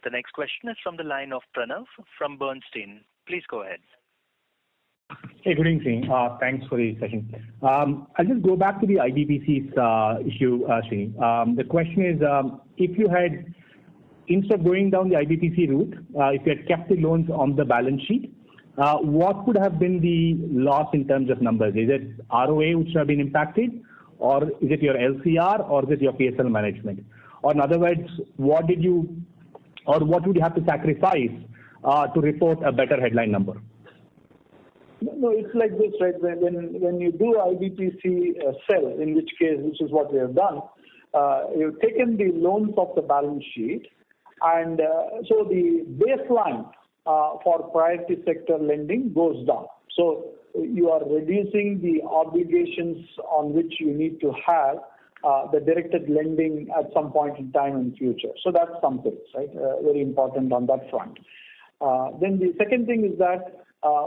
The next question is from the line of Pranav from Bernstein. Please go ahead. Hey, good evening. Thanks for the session. I'll just go back to the IBPC's issue, Srini. The question is, if you had, instead of going down the IBPC route, if you had kept the loans on the balance sheet, what would have been the loss in terms of numbers? Is it ROA which have been impacted, or is it your LCR, or is it your PSL management? Or in other words, what would you have to sacrifice to report a better headline number? No, it's like this, right? When you do IBPC sell, in which is what we have done, you've taken the loans off the balance sheet, and so the baseline for priority sector lending goes down. So you are reducing the obligations on which you need to have the directed lending at some point in time in future. So that's something, right? Very important on that front. Then the second thing is that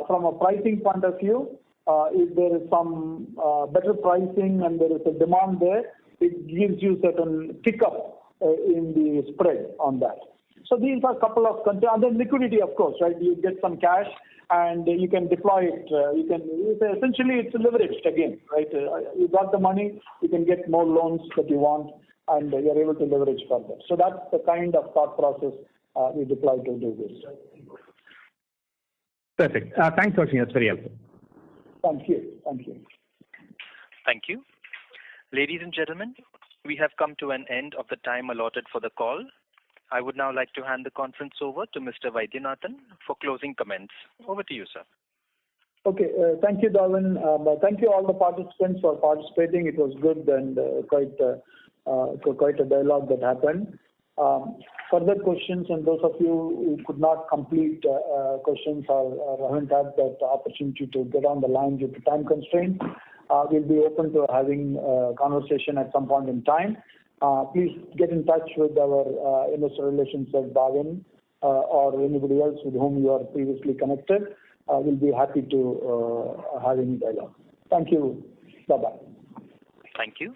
from a pricing point of view, if there is some better pricing and there is a demand there, it gives you certain pickup in the spread on that. So these are a couple of concerns. And then liquidity, of course, right? You get some cash and you can deploy it. Essentially it's leveraged again, right? You got the money, you can get more loans that you want, and you're able to leverage further. So that's the kind of thought process we deploy to do this. Perfect. Thanks, Roshni. That's very helpful. Thank you. Thank you. Thank you. Ladies and gentlemen, we have come to an end of the time allotted for the call. I would now like to hand the conference over to Mr. Vaidyanathan for closing comments. Over to you, sir. Okay. Thank you, Darwin. Thank you all the participants for participating. It was good and quite a dialogue that happened. Further questions, and those of you who could not complete questions or haven't had that opportunity to get on the line due to time constraints, we'll be open to having a conversation at some point in time. Please get in touch with our investor relations at Darwin or anybody else with whom you are previously connected. We'll be happy to have any dialogue. Thank you. Bye-bye. Thank you.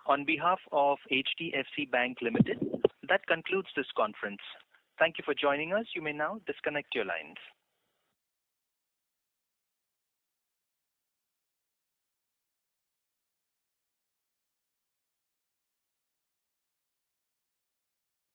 On behalf of HDFC Bank Limited, that concludes this conference. Thank you for joining us. You may now disconnect your lines.